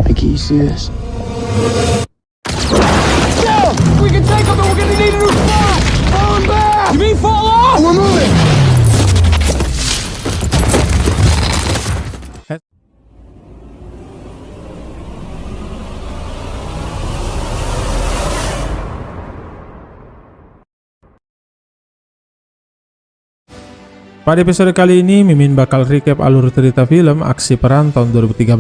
Mikey, you see this? We can take them, but we're gonna need a new spot! Falling back! You mean fall off? We're moving! Pada episode kali ini, Mimin bakal recap alur cerita film aksi peran tahun 2013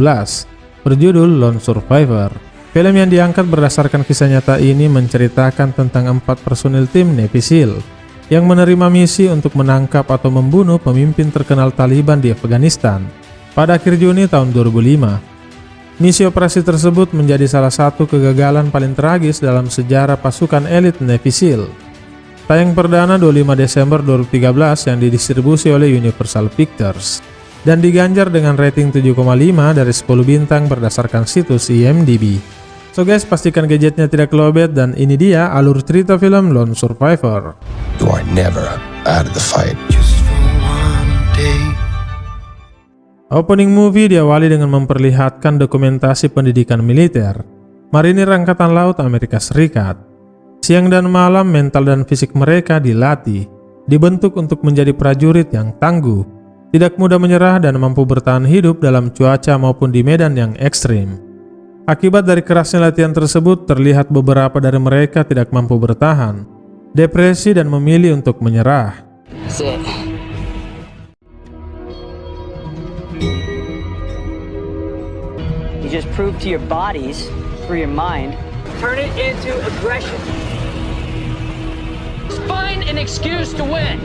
berjudul Lone Survivor. Film yang diangkat berdasarkan kisah nyata ini menceritakan tentang 4 personil tim Navy SEAL yang menerima misi untuk menangkap atau membunuh pemimpin terkenal Taliban di Afghanistan pada akhir Juni tahun 2005. Misi operasi tersebut menjadi salah satu kegagalan paling tragis dalam sejarah pasukan elit Navy SEAL. Tayang perdana 25 Desember 2013 yang didistribusi oleh Universal Pictures dan diganjar dengan rating 7,5 dari 10 bintang berdasarkan situs IMDb. So guys, pastikan gadgetnya tidak lowbat dan ini dia alur cerita film Lone Survivor. You are never out of the fight. Opening movie diawali dengan memperlihatkan dokumentasi pendidikan militer Marinir Angkatan Laut Amerika Serikat. Siang dan malam mental dan fisik mereka dilatih, dibentuk untuk menjadi prajurit yang tangguh, tidak mudah menyerah dan mampu bertahan hidup dalam cuaca maupun di medan yang ekstrim. Akibat dari kerasnya latihan tersebut, terlihat beberapa dari mereka tidak mampu bertahan, depresi dan memilih untuk menyerah. You just prove to your bodies, through your mind, turn it into aggression. Find an excuse to win.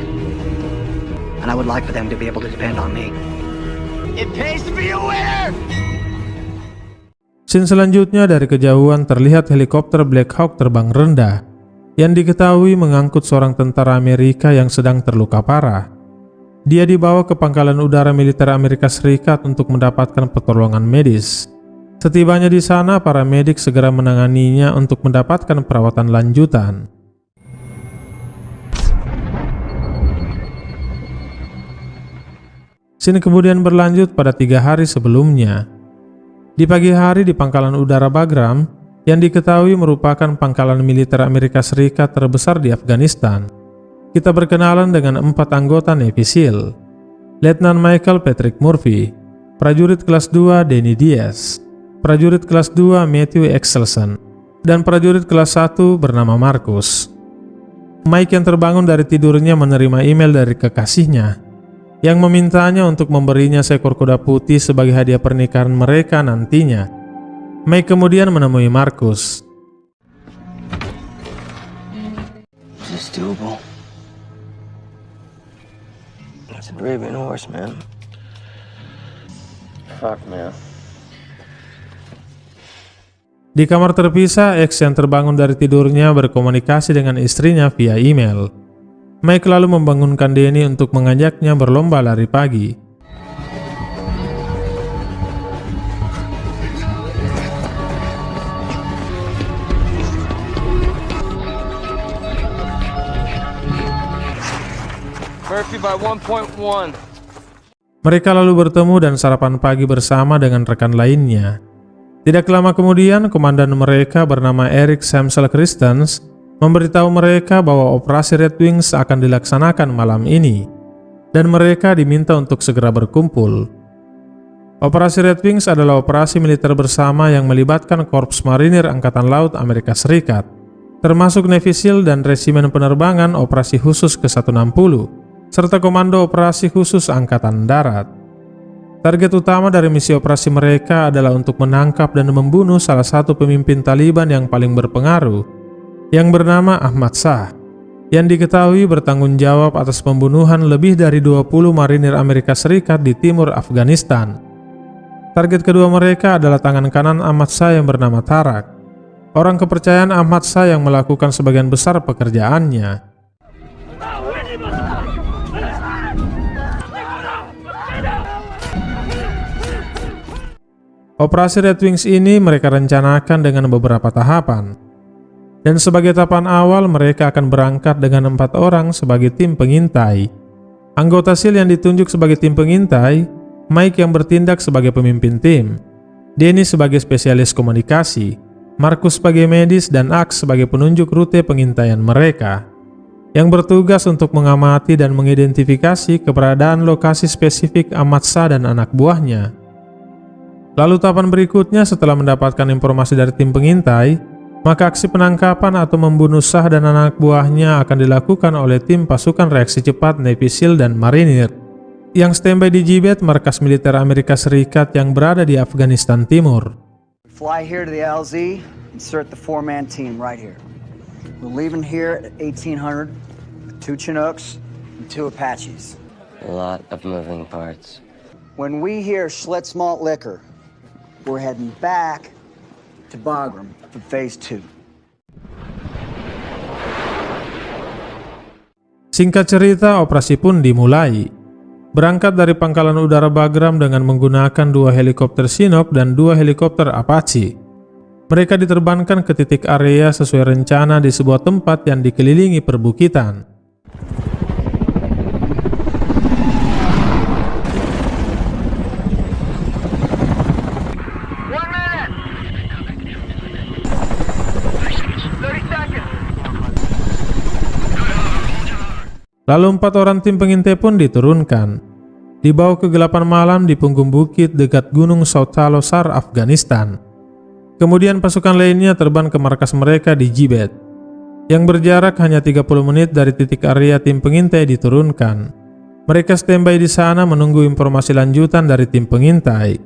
And I would like for them to be able to depend on me. It pays to be a winner! Scene selanjutnya dari kejauhan terlihat helikopter Black Hawk terbang rendah yang diketahui mengangkut seorang tentara Amerika yang sedang terluka parah. Dia dibawa ke pangkalan udara militer Amerika Serikat untuk mendapatkan pertolongan medis. Setibanya di sana, para medik segera menanganinya untuk mendapatkan perawatan lanjutan. Scene kemudian berlanjut pada 3 hari sebelumnya. Di pagi hari di pangkalan udara Bagram, yang diketahui merupakan pangkalan militer Amerika Serikat terbesar di Afghanistan, kita berkenalan dengan 4 anggota Navy SEAL. Letnan Michael Patrick Murphy, prajurit kelas 2 Danny Diaz, prajurit kelas 2 Matthew Exelson, dan prajurit kelas 1 bernama Marcus. Mike yang terbangun dari tidurnya menerima email dari kekasihnya yang memintanya untuk memberinya seekor kuda putih sebagai hadiah pernikahan mereka nantinya. Mike kemudian menemui Marcus. Is this doable? That's a Arabian horse, man. Fuck, man. Di kamar terpisah, X yang terbangun dari tidurnya berkomunikasi dengan istrinya via email. Mike lalu membangunkan Danny untuk mengajaknya berlomba lari pagi. Murphy by 1.1. Mereka lalu bertemu dan sarapan pagi bersama dengan rekan lainnya. Tidak lama kemudian, komandan mereka bernama Eric Samsel Christens memberitahu mereka bahwa operasi Red Wings akan dilaksanakan malam ini, dan mereka diminta untuk segera berkumpul. Operasi Red Wings adalah operasi militer bersama yang melibatkan Korps Marinir Angkatan Laut Amerika Serikat, termasuk Navy SEAL dan Resimen Penerbangan Operasi Khusus ke-160, serta Komando Operasi Khusus Angkatan Darat. Target utama dari misi operasi mereka adalah untuk menangkap dan membunuh salah satu pemimpin Taliban yang paling berpengaruh, yang bernama Ahmad Shah, yang diketahui bertanggung jawab atas pembunuhan lebih dari 20 marinir Amerika Serikat di timur Afghanistan. Target kedua mereka adalah tangan kanan Ahmad Shah yang bernama Tarak, orang kepercayaan Ahmad Shah yang melakukan sebagian besar pekerjaannya. Operasi Red Wings ini mereka rencanakan dengan beberapa tahapan. Dan sebagai tahapan awal mereka akan berangkat dengan 4 orang sebagai tim pengintai. Anggota SEAL yang ditunjuk sebagai tim pengintai Mike yang bertindak sebagai pemimpin tim, Danny sebagai spesialis komunikasi, Marcus sebagai medis, dan Axe sebagai penunjuk rute pengintaian mereka, yang bertugas untuk mengamati dan mengidentifikasi keberadaan lokasi spesifik Amatsa dan anak buahnya. Lalu tahapan berikutnya setelah mendapatkan informasi dari tim pengintai, maka aksi penangkapan atau membunuh Shah dan anak buahnya akan dilakukan oleh tim pasukan reaksi cepat Navy SEAL dan Marinir yang standby di Gibet, markas militer Amerika Serikat yang berada di Afghanistan Timur. Fly here to the LZ, insert the 4-man team right here. We're leaving here at 1800 with 2 Chinooks and 2 Apaches. A lot of moving parts. When we hear Schlitz Malt Liquor, we're heading back to Bagram for phase 2. Singkat cerita, operasi pun dimulai. Berangkat dari pangkalan udara Bagram dengan menggunakan 2 helikopter Chinook dan 2 helikopter Apache. Mereka diterbangkan ke titik area sesuai rencana di sebuah tempat yang dikelilingi perbukitan. Lalu 4 orang tim pengintai pun diturunkan, dibawa ke kegelapan malam di punggung bukit dekat Gunung Sautalosar, Afghanistan. Kemudian pasukan lainnya terbang ke markas mereka di Gibet, yang berjarak hanya 30 menit dari titik area tim pengintai diturunkan. Mereka standby di sana menunggu informasi lanjutan dari tim pengintai.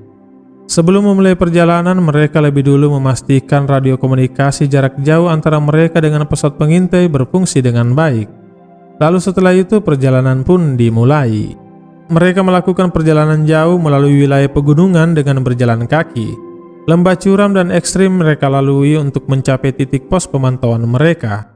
Sebelum memulai perjalanan, mereka lebih dulu memastikan radio komunikasi jarak jauh antara mereka dengan pesawat pengintai berfungsi dengan baik. Lalu setelah itu perjalanan pun dimulai. Mereka melakukan perjalanan jauh melalui wilayah pegunungan dengan berjalan kaki. Lembah curam dan ekstrim mereka lalui untuk mencapai titik pos pemantauan mereka.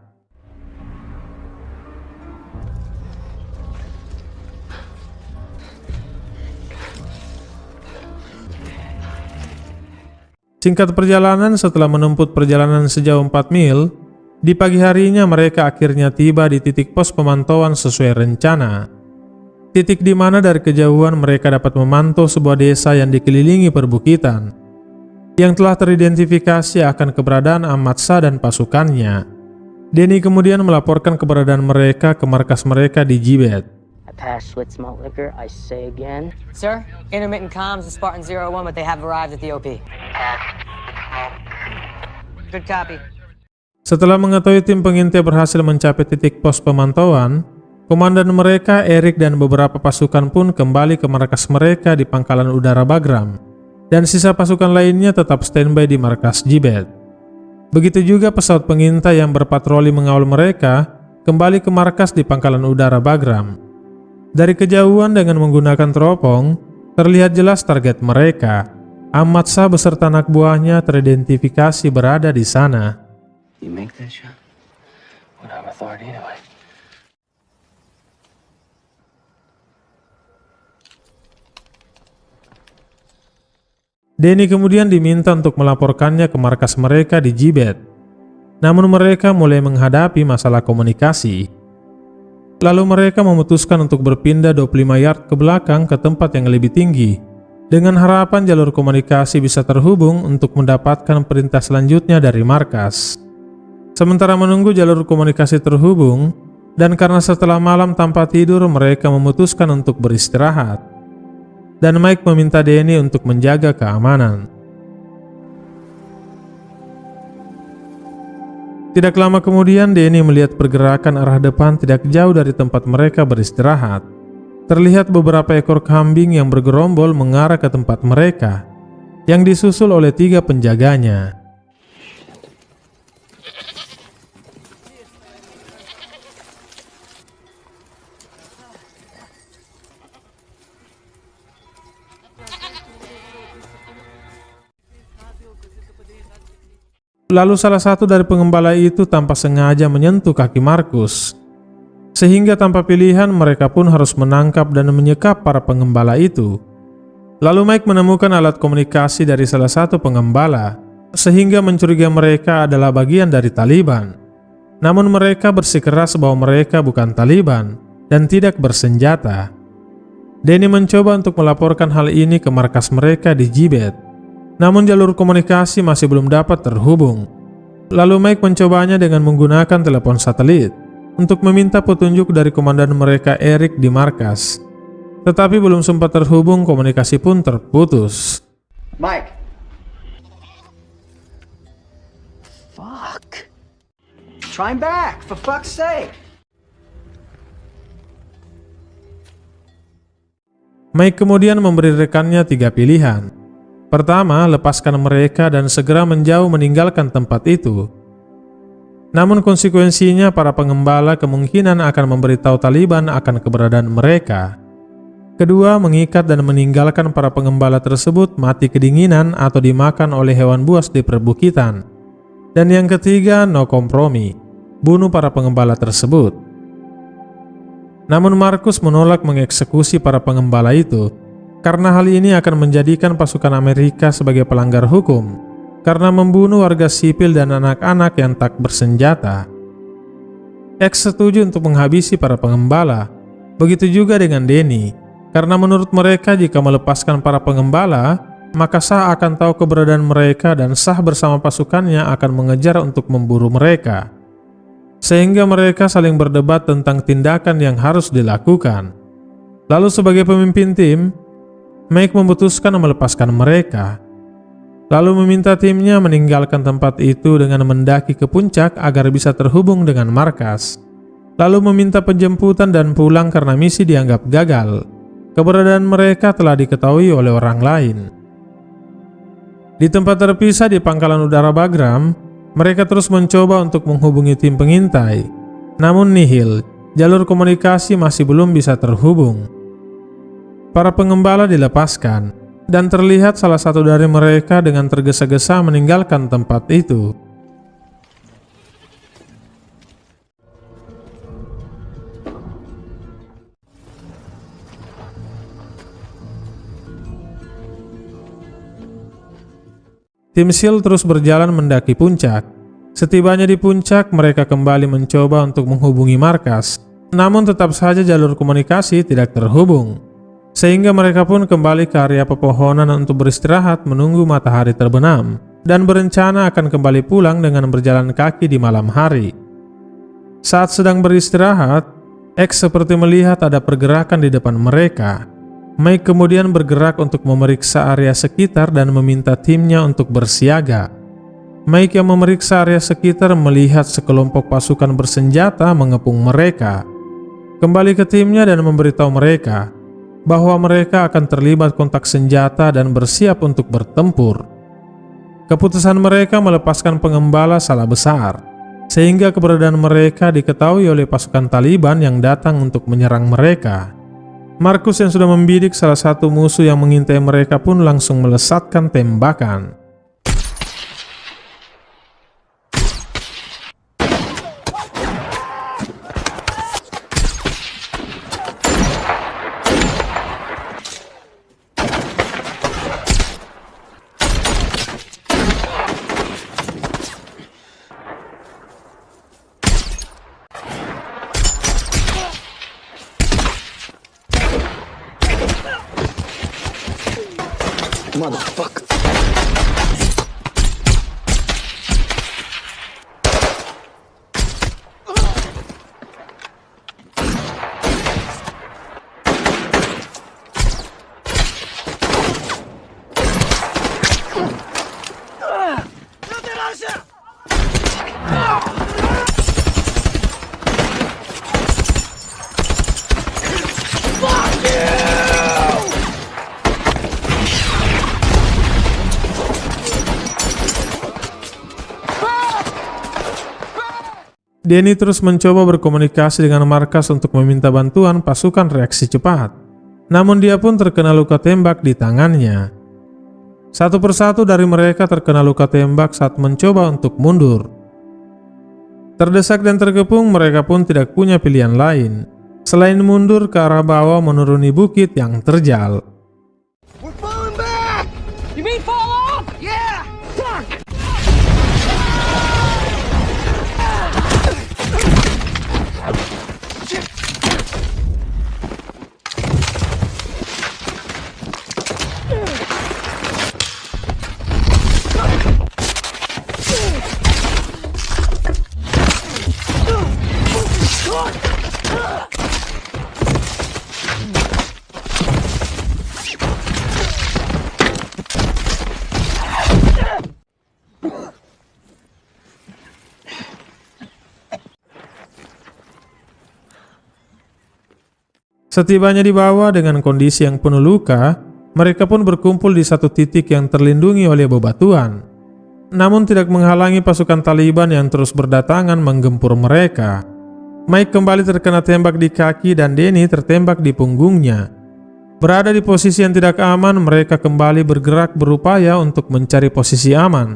Singkat perjalanan, setelah menempuh perjalanan sejauh 4 mil, di pagi harinya mereka akhirnya tiba di titik pos pemantauan sesuai rencana. Titik di mana dari kejauhan mereka dapat memantau sebuah desa yang dikelilingi perbukitan, yang telah teridentifikasi akan keberadaan Amatsa dan pasukannya. Danny kemudian melaporkan keberadaan mereka ke markas mereka di Gibet. I passed Schlitz Malt Liquor, I say again. Sir, intermittent comms is Spartan 01, but they have arrived at the OP. Good copy. Setelah mengetahui tim pengintai berhasil mencapai titik pos pemantauan, komandan mereka, Eric, dan beberapa pasukan pun kembali ke markas mereka di pangkalan udara Bagram, dan sisa pasukan lainnya tetap standby di markas Gibet. Begitu juga pesawat pengintai yang berpatroli mengawal mereka kembali ke markas di pangkalan udara Bagram. Dari kejauhan dengan menggunakan teropong, terlihat jelas target mereka. Amatsa beserta anak buahnya teridentifikasi berada di sana. You make that shot? We don't have authority anyway. Danny kemudian diminta untuk melaporkannya ke markas mereka di Gibet. Namun mereka mulai menghadapi masalah komunikasi. Lalu mereka memutuskan untuk berpindah 25 yard ke belakang ke tempat yang lebih tinggi, dengan harapan jalur komunikasi bisa terhubung untuk mendapatkan perintah selanjutnya dari markas. Sementara menunggu jalur komunikasi terhubung, dan karena setelah malam tanpa tidur mereka memutuskan untuk beristirahat. Dan Mike meminta Danny untuk menjaga keamanan. Tidak lama kemudian Danny melihat pergerakan arah depan tidak jauh dari tempat mereka beristirahat. Terlihat beberapa ekor kambing yang bergerombol mengarah ke tempat mereka, yang disusul oleh 3 penjaganya. Lalu salah satu dari pengembala itu tanpa sengaja menyentuh kaki Marcus, sehingga tanpa pilihan mereka pun harus menangkap dan menyekap para pengembala itu. Lalu Mike menemukan alat komunikasi dari salah satu pengembala, sehingga mencurigai mereka adalah bagian dari Taliban. Namun mereka bersikeras bahwa mereka bukan Taliban dan tidak bersenjata. Danny mencoba untuk melaporkan hal ini ke markas mereka di Gibet, namun jalur komunikasi masih belum dapat terhubung. Lalu Mike mencobanya dengan menggunakan telepon satelit untuk meminta petunjuk dari komandan mereka Eric di markas. Tetapi belum sempat terhubung, komunikasi pun terputus. Mike. Fuck. Try him back, for fuck's sake. Mike kemudian memberi rekannya 3 pilihan. Pertama, lepaskan mereka dan segera menjauh meninggalkan tempat itu. Namun konsekuensinya para pengembala kemungkinan akan memberitahu Taliban akan keberadaan mereka. Kedua, mengikat dan meninggalkan para pengembala tersebut mati kedinginan atau dimakan oleh hewan buas di perbukitan. Dan yang ketiga, no kompromi, bunuh para pengembala tersebut. Namun Marcus menolak mengeksekusi para pengembala itu karena hal ini akan menjadikan pasukan Amerika sebagai pelanggar hukum karena membunuh warga sipil dan anak-anak yang tak bersenjata. X setuju untuk menghabisi para pengembala, begitu juga dengan Danny, karena menurut mereka jika melepaskan para pengembala, maka Shah akan tahu keberadaan mereka dan Shah bersama pasukannya akan mengejar untuk memburu mereka. Sehingga mereka saling berdebat tentang tindakan yang harus dilakukan. Lalu sebagai pemimpin tim, Mike memutuskan melepaskan mereka. Lalu meminta timnya meninggalkan tempat itu dengan mendaki ke puncak agar bisa terhubung dengan markas. Lalu meminta penjemputan dan pulang karena misi dianggap gagal. Keberadaan mereka telah diketahui oleh orang lain. Di tempat terpisah di pangkalan udara Bagram, mereka terus mencoba untuk menghubungi tim pengintai. Namun nihil, jalur komunikasi masih belum bisa terhubung. Para pengembala dilepaskan, dan terlihat salah satu dari mereka dengan tergesa-gesa meninggalkan tempat itu. Tim SEAL terus berjalan mendaki puncak. Setibanya di puncak, mereka kembali mencoba untuk menghubungi markas. Namun tetap saja jalur komunikasi tidak terhubung. Sehingga mereka pun kembali ke area pepohonan untuk beristirahat menunggu matahari terbenam. Dan berencana akan kembali pulang dengan berjalan kaki di malam hari. Saat sedang beristirahat, X seperti melihat ada pergerakan di depan mereka. Mike kemudian bergerak untuk memeriksa area sekitar dan meminta timnya untuk bersiaga. Mike yang memeriksa area sekitar melihat sekelompok pasukan bersenjata mengepung mereka. Kembali ke timnya dan memberitahu mereka bahwa mereka akan terlibat kontak senjata dan bersiap untuk bertempur. Keputusan mereka melepaskan pengembala salah besar, sehingga keberadaan mereka diketahui oleh pasukan Taliban yang datang untuk menyerang mereka. Marcus yang sudah membidik salah satu musuh yang mengintai mereka pun langsung melesatkan tembakan. Motherfucker. Danny terus mencoba berkomunikasi dengan markas untuk meminta bantuan pasukan reaksi cepat. Namun dia pun terkena luka tembak di tangannya. Satu persatu dari mereka terkena luka tembak saat mencoba untuk mundur. Terdesak dan terkepung, mereka pun tidak punya pilihan lain selain mundur ke arah bawah menuruni bukit yang terjal. We're falling back! You mean fall off? Yeah! Fuck! Setibanya di bawah dengan kondisi yang penuh luka, mereka pun berkumpul di satu titik yang terlindungi oleh bebatuan. Namun tidak menghalangi pasukan Taliban yang terus berdatangan menggempur mereka. Mike kembali terkena tembak di kaki dan Danny tertembak di punggungnya. Berada di posisi yang tidak aman, mereka kembali bergerak berupaya untuk mencari posisi aman,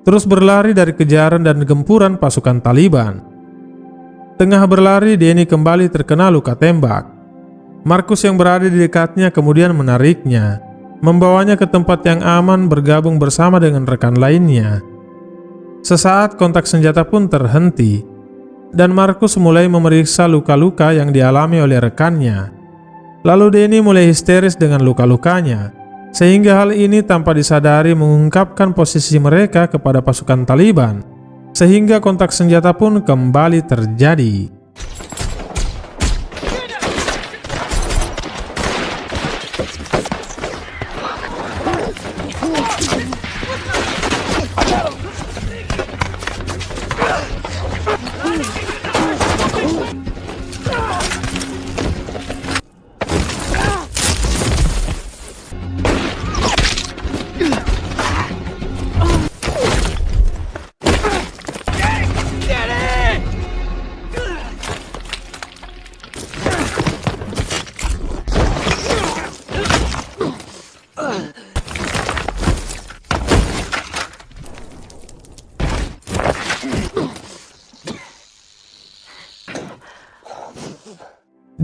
terus berlari dari kejaran dan gempuran pasukan Taliban. Tengah berlari, Danny kembali terkena luka tembak. Markus yang berada di dekatnya kemudian menariknya, membawanya ke tempat yang aman bergabung bersama dengan rekan lainnya. Sesaat kontak senjata pun terhenti, dan Markus mulai memeriksa luka-luka yang dialami oleh rekannya. Lalu Danny mulai histeris dengan luka-lukanya, sehingga hal ini tanpa disadari mengungkapkan posisi mereka kepada pasukan Taliban, sehingga kontak senjata pun kembali terjadi.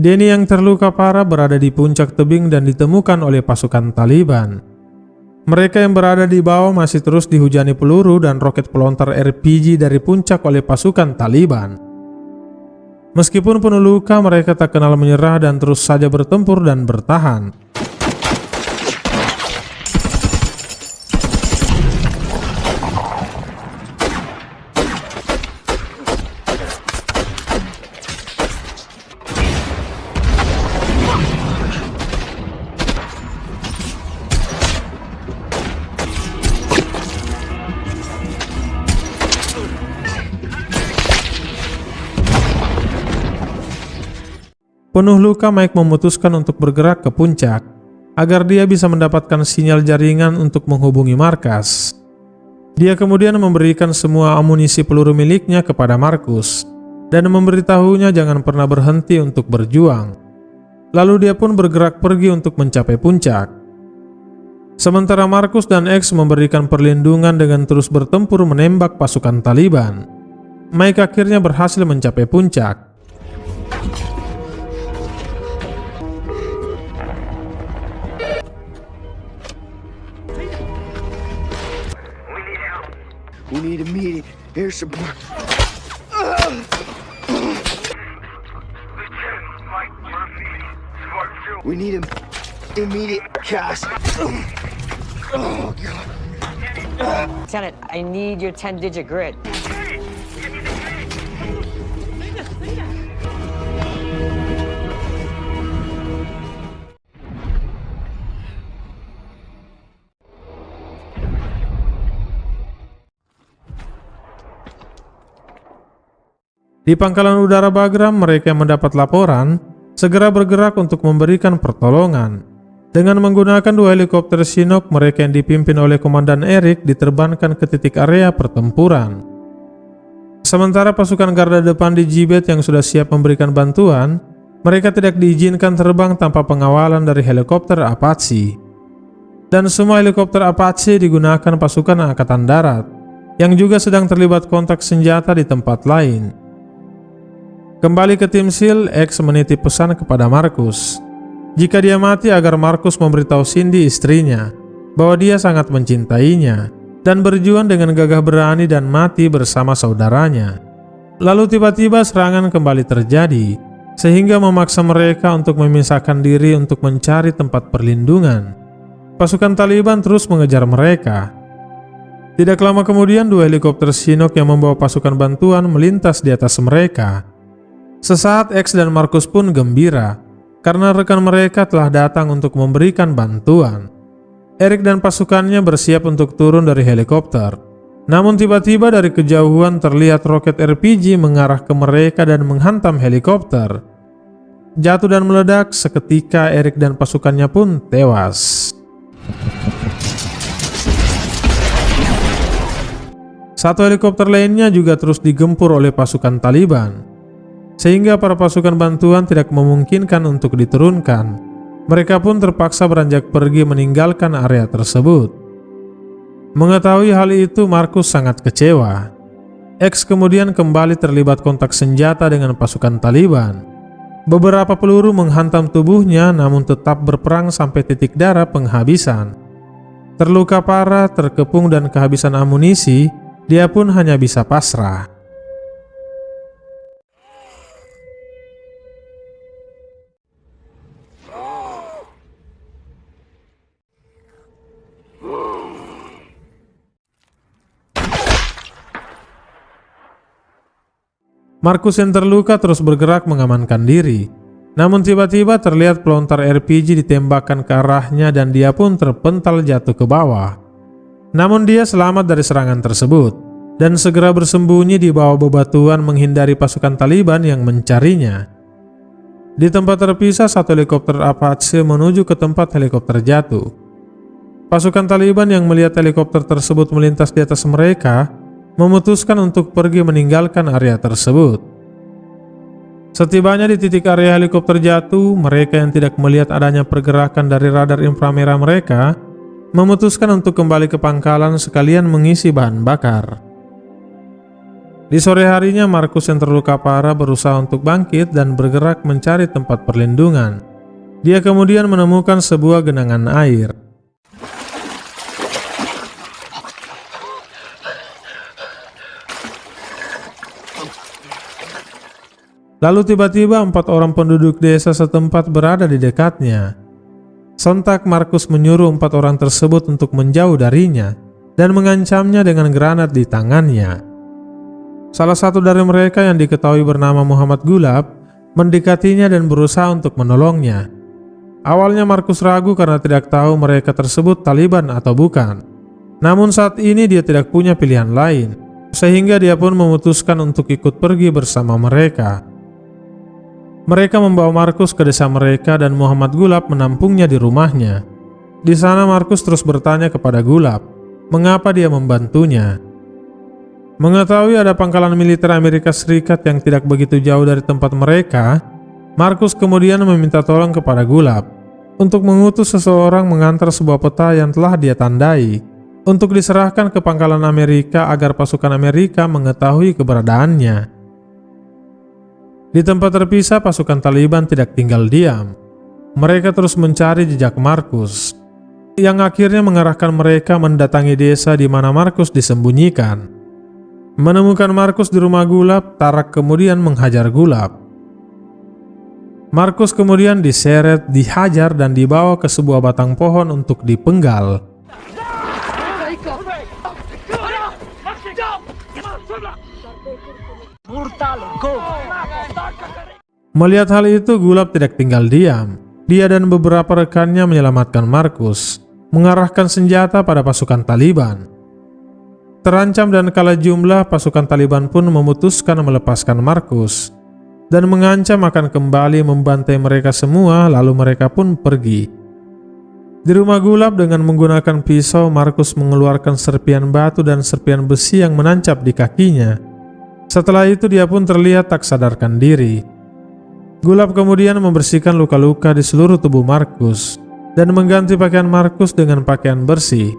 Danny yang terluka parah berada di puncak tebing dan ditemukan oleh pasukan Taliban. Mereka yang berada di bawah masih terus dihujani peluru dan roket pelontar RPG dari puncak oleh pasukan Taliban. Meskipun penuh luka, mereka tak kenal menyerah dan terus saja bertempur dan bertahan. Penuh luka, Mike memutuskan untuk bergerak ke puncak agar dia bisa mendapatkan sinyal jaringan untuk menghubungi markas. Dia kemudian memberikan semua amunisi peluru miliknya kepada Markus dan memberitahunya jangan pernah berhenti untuk berjuang. Lalu dia pun bergerak pergi untuk mencapai puncak. Sementara Markus dan X memberikan perlindungan dengan terus bertempur menembak pasukan Taliban, Mike akhirnya berhasil mencapai puncak. We need immediate air support. We need immediate cash. Oh, God. Lieutenant, I need your 10-digit grid. Di pangkalan udara Bagram, mereka yang mendapat laporan segera bergerak untuk memberikan pertolongan. Dengan menggunakan 2 helikopter Chinook, mereka yang dipimpin oleh Komandan Eric diterbangkan ke titik area pertempuran. Sementara pasukan garda depan di Gibet yang sudah siap memberikan bantuan, mereka tidak diizinkan terbang tanpa pengawalan dari helikopter Apache. Dan semua helikopter Apache digunakan pasukan Angkatan Darat, yang juga sedang terlibat kontak senjata di tempat lain. Kembali ke tim SEAL, X menitip pesan kepada Markus. Jika dia mati agar Markus memberitahu Cindy istrinya bahwa dia sangat mencintainya dan berjuang dengan gagah berani dan mati bersama saudaranya. Lalu tiba-tiba serangan kembali terjadi sehingga memaksa mereka untuk memisahkan diri untuk mencari tempat perlindungan. Pasukan Taliban terus mengejar mereka. Tidak lama kemudian 2 helikopter Chinook yang membawa pasukan bantuan melintas di atas mereka. Sesaat X dan Markus pun gembira karena rekan mereka telah datang untuk memberikan bantuan. Eric dan pasukannya bersiap untuk turun dari helikopter. Namun tiba-tiba dari kejauhan terlihat roket RPG mengarah ke mereka dan menghantam helikopter. jatuh dan meledak. Seketika Eric dan pasukannya pun tewas. Satu helikopter lainnya juga terus digempur oleh pasukan Taliban, sehingga para pasukan bantuan tidak memungkinkan untuk diturunkan. Mereka pun terpaksa beranjak pergi meninggalkan area tersebut. Mengetahui hal itu, Markus sangat kecewa. X kemudian kembali terlibat kontak senjata dengan pasukan Taliban. Beberapa peluru menghantam tubuhnya, namun tetap berperang sampai titik darah penghabisan. Terluka parah, terkepung dan kehabisan amunisi, dia pun hanya bisa pasrah. Markus yang terluka terus bergerak mengamankan diri. Namun tiba-tiba terlihat pelontar RPG ditembakkan ke arahnya dan dia pun terpental jatuh ke bawah. Namun dia selamat dari serangan tersebut dan segera bersembunyi di bawah bebatuan menghindari pasukan Taliban yang mencarinya. Di tempat terpisah, satu helikopter Apache menuju ke tempat helikopter jatuh. Pasukan Taliban yang melihat helikopter tersebut melintas di atas mereka memutuskan untuk pergi meninggalkan area tersebut. Setibanya di titik area helikopter jatuh, mereka yang tidak melihat adanya pergerakan dari radar inframerah mereka memutuskan untuk kembali ke pangkalan sekalian mengisi bahan bakar. Di sore harinya, Markus yang terluka parah berusaha untuk bangkit dan bergerak mencari tempat perlindungan. Dia kemudian menemukan sebuah genangan air. Lalu tiba-tiba 4 orang penduduk desa setempat berada di dekatnya. Sontak Markus menyuruh 4 orang tersebut untuk menjauh darinya dan mengancamnya dengan granat di tangannya. Salah satu dari mereka yang diketahui bernama Muhammad Gulab mendekatinya dan berusaha untuk menolongnya. Awalnya Markus ragu karena tidak tahu mereka tersebut Taliban atau bukan. Namun saat ini dia tidak punya pilihan lain, sehingga dia pun memutuskan untuk ikut pergi bersama mereka. Mereka membawa Markus ke desa mereka dan Muhammad Gulab menampungnya di rumahnya. Di sana Markus terus bertanya kepada Gulab, mengapa dia membantunya. Mengetahui ada pangkalan militer Amerika Serikat yang tidak begitu jauh dari tempat mereka, Markus kemudian meminta tolong kepada Gulab untuk mengutus seseorang mengantar sebuah peta yang telah dia tandai untuk diserahkan ke pangkalan Amerika agar pasukan Amerika mengetahui keberadaannya. Di tempat terpisah, pasukan Taliban tidak tinggal diam. Mereka terus mencari jejak Markus, yang akhirnya mengarahkan mereka mendatangi desa di mana Markus disembunyikan. Menemukan Markus di rumah Gulab, Tarak kemudian menghajar Gulab. Markus kemudian diseret, dihajar dan dibawa ke sebuah batang pohon untuk dipenggal. Melihat hal itu, Gulab tidak tinggal diam. Dia dan beberapa rekannya menyelamatkan Markus, mengarahkan senjata pada pasukan Taliban. Terancam dan kalah jumlah, pasukan Taliban pun memutuskan melepaskan Markus dan mengancam akan kembali membantai mereka semua, lalu mereka pun pergi. Di rumah Gulab dengan menggunakan pisau, Markus mengeluarkan serpian batu dan serpian besi yang menancap di kakinya. Setelah itu dia pun terlihat tak sadarkan diri. Gulab kemudian membersihkan luka-luka di seluruh tubuh Markus dan mengganti pakaian Markus dengan pakaian bersih.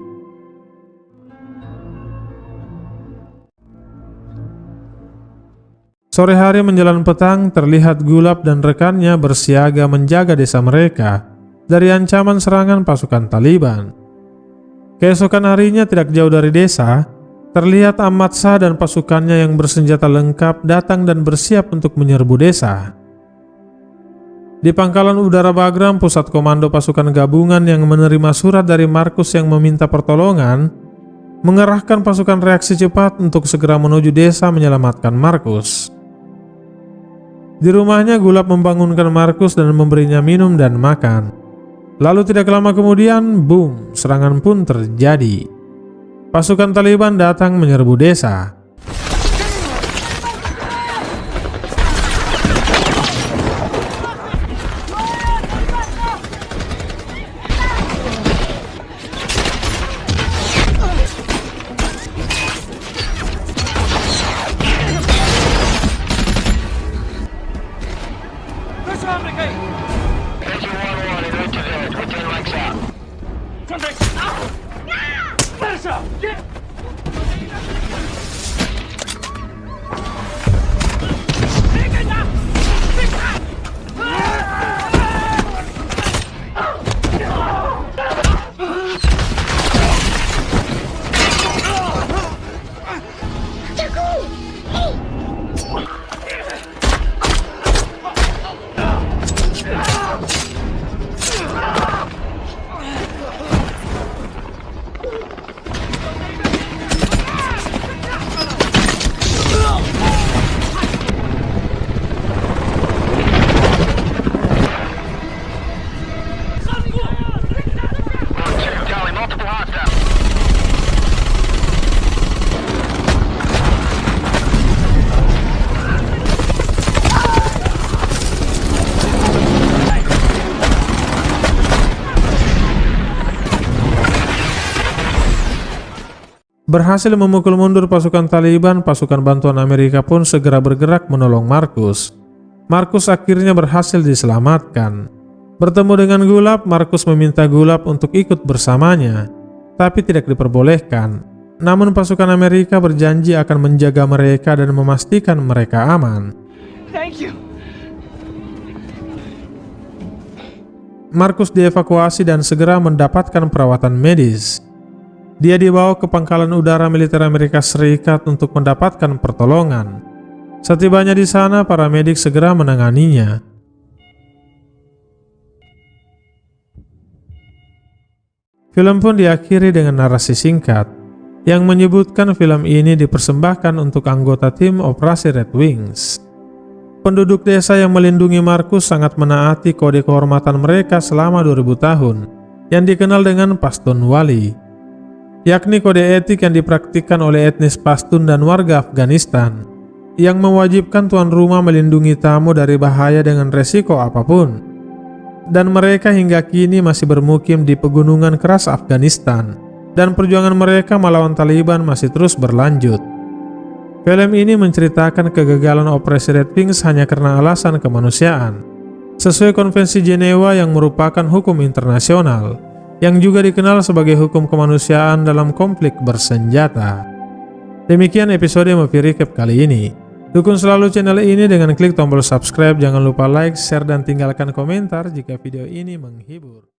Sore hari menjelang petang, terlihat Gulab dan rekannya bersiaga menjaga desa mereka dari ancaman serangan pasukan Taliban. Keesokan harinya tidak jauh dari desa, terlihat Ahmad Shah dan pasukannya yang bersenjata lengkap datang dan bersiap untuk menyerbu desa. Di pangkalan udara Bagram, pusat komando pasukan gabungan yang menerima surat dari Markus yang meminta pertolongan, mengerahkan pasukan reaksi cepat untuk segera menuju desa menyelamatkan Markus. Di rumahnya, Gulab membangunkan Markus dan memberinya minum dan makan. Lalu tidak lama kemudian, boom, serangan pun terjadi. Pasukan Taliban datang menyerbu desa. Berhasil memukul mundur pasukan Taliban, pasukan bantuan Amerika pun segera bergerak menolong Markus. Markus akhirnya berhasil diselamatkan. Bertemu dengan Gulab, Markus meminta Gulab untuk ikut bersamanya, tapi tidak diperbolehkan. Namun pasukan Amerika berjanji akan menjaga mereka dan memastikan mereka aman. Thank you. Markus dievakuasi dan segera mendapatkan perawatan medis. Dia dibawa ke pangkalan udara militer Amerika Serikat untuk mendapatkan pertolongan. Setibanya di sana, para medik segera menanganinya. Film pun diakhiri dengan narasi singkat yang menyebutkan film ini dipersembahkan untuk anggota tim Operasi Red Wings. Penduduk desa yang melindungi Markus sangat menaati kode kehormatan mereka selama 2000 tahun yang dikenal dengan Pashtun Wali, yakni kode etik yang dipraktikkan oleh etnis Pashtun dan warga Afghanistan yang mewajibkan tuan rumah melindungi tamu dari bahaya dengan resiko apapun. Dan mereka hingga kini masih bermukim di pegunungan keras Afghanistan, dan perjuangan mereka melawan Taliban masih terus berlanjut. Film ini menceritakan kegagalan Operasi Red Wings hanya karena alasan kemanusiaan, sesuai Konvensi Jenewa yang merupakan hukum internasional, yang juga dikenal sebagai hukum kemanusiaan dalam konflik bersenjata. Demikian episode Movie Recap kali ini. Dukung selalu channel ini dengan klik tombol subscribe, jangan lupa like, share, dan tinggalkan komentar jika video ini menghibur.